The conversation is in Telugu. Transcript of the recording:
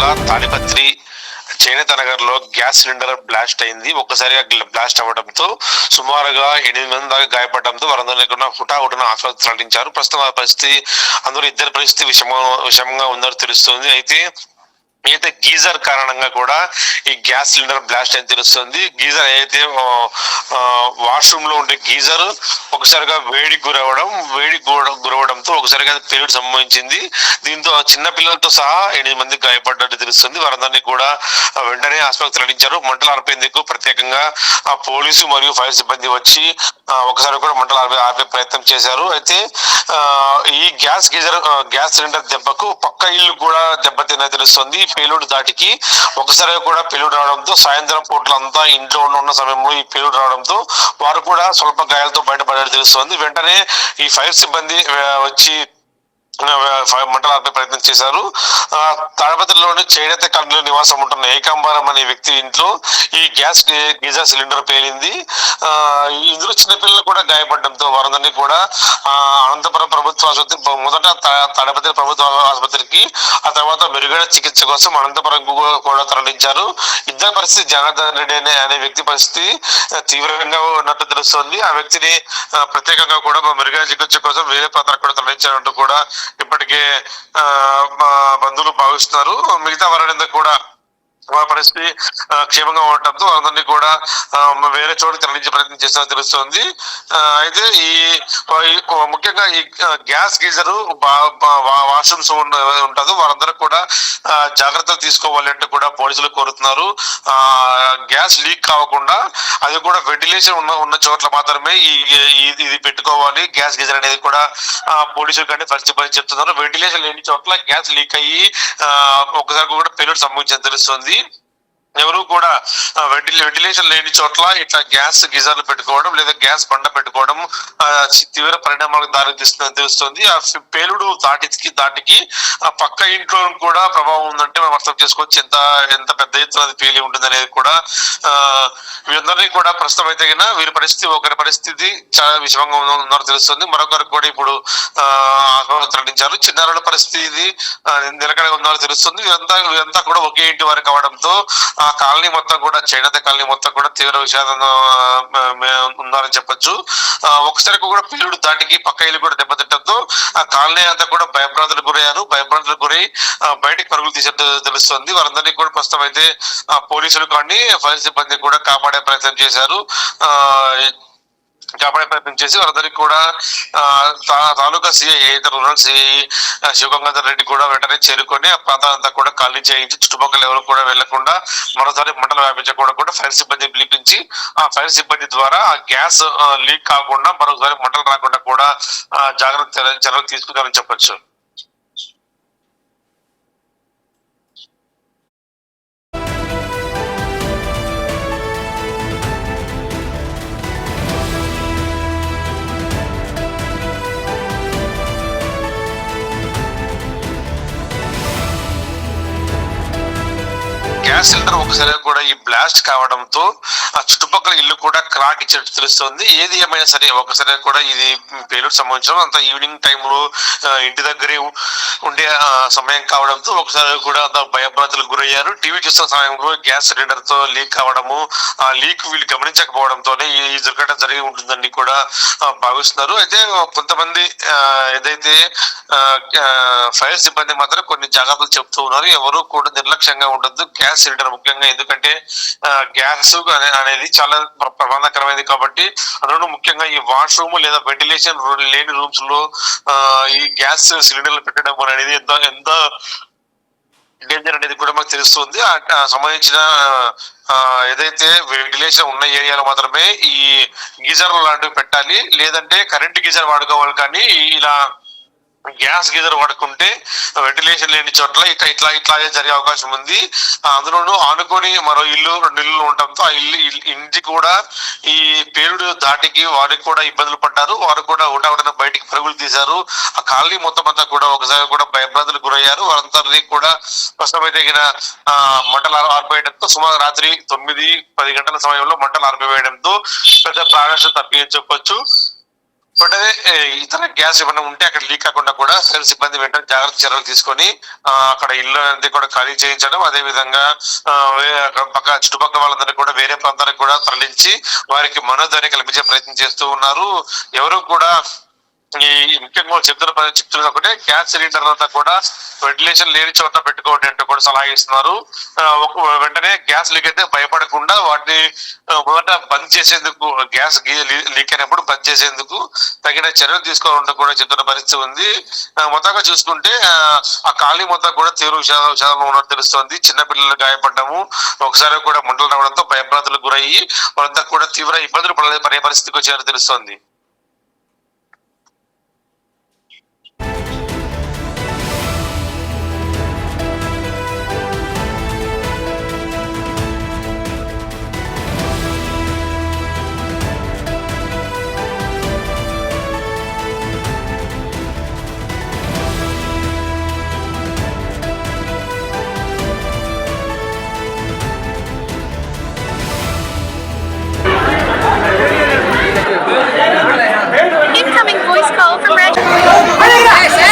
జిల్లా తాడిపత్రి చేనేత నగర్ లో గ్యాస్ సిలిండర్ బ్లాస్ట్ అయింది. ఒక్కసారిగా బ్లాస్ట్ అవ్వడంతో సుమారుగా 8 మంది దాకా గాయపడడంతో వారందరినీ హుటాహుటిన ఆసుపత్రికి తరలించారు. ప్రస్తుతం ఆ పరిస్థితి అందరూ ఇద్దరి పరిస్థితి విషమంగా ఉందని తెలుస్తుంది. అయితే గీజర్ కారణంగా కూడా ఈ గ్యాస్ సిలిండర్ బ్లాస్ట్ అని తెలుస్తుంది. గీజర్ అయితే వాష్రూమ్ లో ఉండే గీజర్ ఒకసారిగా గురవడంతో ఒకసారిగా పేలుడు సంభవించింది. దీంతో చిన్న పిల్లలతో సహా 8 మంది గాయపడ్డట్టు తెలుస్తుంది. వారందరినీ కూడా వెంటనే ఆసుపత్రికి తరలించారు. మంటలు ఆర్పేందుకు ప్రత్యేకంగా పోలీసు మరియు ఫైర్ సిబ్బంది వచ్చి ఒకసారి కూడా మంటలు ఆర్పే ప్రయత్నం చేశారు. అయితే ఈ గ్యాస్ సిలిండర్ దెబ్బకు పక్క ఇల్లు కూడా దెబ్బతిన్న తెలుస్తుంది. పేలుడు దాటికి ఒకసారి కూడా పేలుడు రావడంతో సాయంత్రం పూట్ల అంతా ఇంట్లో ఉన్న సమయంలో ఈ పేలుడు రావడంతో వారు కూడా స్వల్ప గాయాలతో బయటపడేది తెలుస్తుంది. వెంటనే ఈ ఫైర్ సిబ్బంది వచ్చి మంటలు ఆర్పే ప్రయత్నం చేశారు. తాడిపత్రిలోని చేనేత కాలనీలో నివాసం ఉంటున్న ఏకాంబరం అనే వ్యక్తి ఇంట్లో ఈ గీజర్ సిలిండర్ పేలింది. ఇందులో చిన్నపిల్లలు కూడా గాయపడడంతో వారందరినీ కూడా అనంతపురం ప్రభుత్వ ఆసుపత్రి, మొదట తాడిపత్రి ప్రభుత్వ ఆసుపత్రికి, ఆ తర్వాత మెరుగైన చికిత్స కోసం అనంతపురం కూడా తరలించారు. ఇద్దరి పరిస్థితి జనార్దన్ రెడ్డి అనే వ్యక్తి పరిస్థితి తీవ్రంగా ఉన్నట్టు తెలుస్తోంది. ఆ వ్యక్తిని ప్రత్యేకంగా కూడా మెరుగైన చికిత్స కోసం వేరే ప్రాంతాలకు కూడా తరలించారంటూ కూడా ఇప్పటికే బంధువులు భావిస్తున్నారు. మిగతా వారిని కూడా వారి పరిస్థితి క్షేమంగా ఉండటంతో అందరినీ కూడా వేరే చోటు తరలించే ప్రయత్నం చేస్తారని తెలుస్తోంది. అయితే ఈ ముఖ్యంగా ఈ గ్యాస్ గీజర్ వాష్రూమ్స్ ఉంటుందో వారందరూ కూడా జాగ్రత్తలు తీసుకోవాలి అంటే కూడా పోలీసులు కోరుతున్నారు. గ్యాస్ లీక్ కావకుండా అది కూడా వెంటిలేషన్ ఉన్న చోట్ల మాత్రమే ఇది పెట్టుకోవాలి. గ్యాస్ గీజర్ అనేది కూడా పోలీసులు కానీ పరిస్థితి చెప్తున్నారు. వెంటిలేషన్ లేని చోట్ల గ్యాస్ లీక్ అయ్యి ఒకసారి కూడా పేలుడు సంభవించని తెలుస్తుంది. ఎవరు కూడా వెంటిలేషన్ లేని చోట్ల ఇట్లా గ్యాస్ గీజర్లు పెట్టుకోవడం లేదా గ్యాస్ బండ పెట్టుకోవడం తీవ్ర పరిణామాలకు దారితీస్తుందని తెలుస్తుంది. ఆ పేలుడు దాటికి ఆ పక్క ఇంట్లో కూడా ప్రభావం ఉందంటే మనం అర్థం చేసుకోవచ్చు ఎంత పెద్ద ఎత్తున అది పేలి ఉంటుంది అనేది కూడా. వీరందరినీ కూడా ప్రస్తుతం అయితే వీరి పరిస్థితి, ఒకరి పరిస్థితి చాలా విషమంగా ఉందని తెలుస్తుంది. మరొకరికి కూడా ఇప్పుడు తరలించారు. చిన్నారుల పరిస్థితి నిలకడగా ఉందని తెలుస్తుంది. వీరంతా కూడా ఒకే ఇంటి వారు కావడంతో ఆ కాలనీ మొత్తం కూడా, చేనేత కాలనీ మొత్తం కూడా తీవ్ర విషాదం ఉందని చెప్పొచ్చు. ఒకసారి కూడా పిల్లుడు దాటికి పక్క ఇల్లు కూడా దెబ్బతింటంతో ఆ కాలనీ అంతా కూడా భయభ్రాంతులకు గురయ్యారు. భయభ్రాంతులకు గురై బయటికి పరుగులు తీసేట్టు తెలుస్తుంది. వారందరినీ కూడా ప్రస్తుతం అయితే పోలీసులు కానీ ఫైర్ సిబ్బంది కూడా కాపాడే ప్రయత్నం చేశారు. వారందరికీ కూడా తాలూకా CI rural CI Shivagangadhar Reddy కూడా వెంటనే చేరుకొని ఆ ప్రాంతాలంతా కూడా ఖాళీ చేయించి చుట్టుపక్కల ఎవరు కూడా వెళ్లకుండా మరోసారి మంటలు వ్యాపించకుండా ఫైర్ సిబ్బంది పిలిపించి ఆ ఫైర్ సిబ్బంది ద్వారా ఆ గ్యాస్ లీక్ కాకుండా మరోసారి మంటలు రాకుండా కూడా జాగ్రత్త చర్యలు తీసుకుంటారని చెప్పొచ్చు. గ్యాస్ సిలిండర్ ఒకసారి కూడా ఈ బ్లాస్ట్ కావడంతో ఆ చుట్టుపక్కల ఇల్లు కూడా క్రాక్ ఇచ్చినట్టు తెలుస్తుంది. ఏది ఏమైనా సరే ఒకసారి కూడా ఇది పేలుడు సంబంధించడం అంత ఈవినింగ్ టైంలో ఇంటి దగ్గరే ఉండే సమయం కావడంతో ఒకసారి కూడా అంత భయభ్రాంతులకు గురయ్యారు. టీవీ చూస్తున్న సమయంలో గ్యాస్ సిలిండర్ తో లీక్ కావడము, ఆ లీక్ వీళ్ళు గమనించకపోవడంతోనే ఈ దుర్ఘటన జరిగి ఉంటుందని కూడా భావిస్తున్నారు. అయితే కొంతమంది ఏదైతే ఫైర్ సిబ్బంది మాత్రం కొన్ని జాగ్రత్తలు చెప్తూ ఉన్నారు. ఎవరు కూడా నిర్లక్ష్యంగా ఉండొద్దు గ్యాస్ సిలిండర్ ముఖ్యంగా, ఎందుకంటే గ్యాస్ అనేది చాలా ప్రమాదకరమైనది కాబట్టి. అందులో ముఖ్యంగా ఈ వాష్రూమ్ లేదా వెంటిలేషన్ లేని రూమ్స్ లో ఈ గ్యాస్ సిలిండర్లు పెట్టడం అనేది ఎంత డేంజర్ అనేది కూడా మనకు తెలుస్తుంది. సంబంధించిన ఏదైతే వెంటిలేషన్ ఉన్న ఏరియాలో మాత్రమే ఈ గీజర్ లాంటివి పెట్టాలి, లేదంటే కరెంట్ గీజర్ వాడుకోవాలి. కానీ ఇలా గ్యాస్ గీజర్ వాడుకుంటే వెంటిలేషన్ లేని చోట్ల ఇట్లాగే జరిగే అవకాశం ఉంది. అందులోనూ ఆనుకొని మరో రెండు ఇల్లు ఉండటంతో ఆ ఇంటి కూడా ఈ పేలుడు దాటికి వారికి కూడా ఇబ్బందులు పడ్డారు. వారు కూడా ఒకటొకటిన బయటికి పరుగులు తీశారు. ఆ కాలనీ మొత్తం అంతా కూడా ఒకసారి కూడా భయభ్రాంతులకు గురయ్యారు. వారందరినీ కూడా ప్రస్తుతమైతే మంటలు ఆర్పేయడంతో సుమారు రాత్రి 9-10 గంటల సమయంలో మంటలు ఆర్పివేయడంతో పెద్ద ప్రాణాలు తప్పి చెప్పొచ్చు. వెంటనే ఇతర గ్యాస్ ఏమైనా ఉంటే అక్కడ లీక్ కాకుండా కూడా ఫైర్ సిబ్బంది వెంటనే జాగ్రత్త చర్యలు తీసుకొని అక్కడ ఇల్లు అనేది కూడా ఖాళీ చేయించడం, అదే విధంగా పక్క చుట్టుపక్కల వాళ్ళందరినీ కూడా వేరే ప్రాంతానికి కూడా తరలించి వారికి మనోధైర్యం కల్పించే ప్రయత్నం చేస్తూ ఉన్నారు. ఎవరు కూడా ఈ ముఖ్యంగా చెప్తున్న ఒకటే, గ్యాస్ సిలిండర్ అంతా కూడా వెంటిలేషన్ లేని చోట పెట్టుకోండి అంటూ కూడా సలహా ఇస్తున్నారు. వెంటనే గ్యాస్ లీక్ అయితే భయపడకుండా వాటిని మొదట బంద్ చేసేందుకు, గ్యాస్ లీక్ అయినప్పుడు బంద్ చేసేందుకు తగిన చర్యలు తీసుకోవాలంటూ కూడా చెప్తున్న పరిస్థితి ఉంది. మొత్తంగా చూసుకుంటే ఆ ఖాళీ మొత్తం కూడా తీవ్ర విషాదంలో ఉన్నట్టు తెలుస్తోంది. చిన్నపిల్లలు గాయపడ్డము, ఒకసారి కూడా మంటలు రావడంతో భయభ్రాంతులకు గురయ్యి వాళ్ళంతా కూడా తీవ్ర ఇబ్బందులు పడే పరిస్థితికి వచ్చారని తెలుస్తోంది. Incoming voice call from Reg.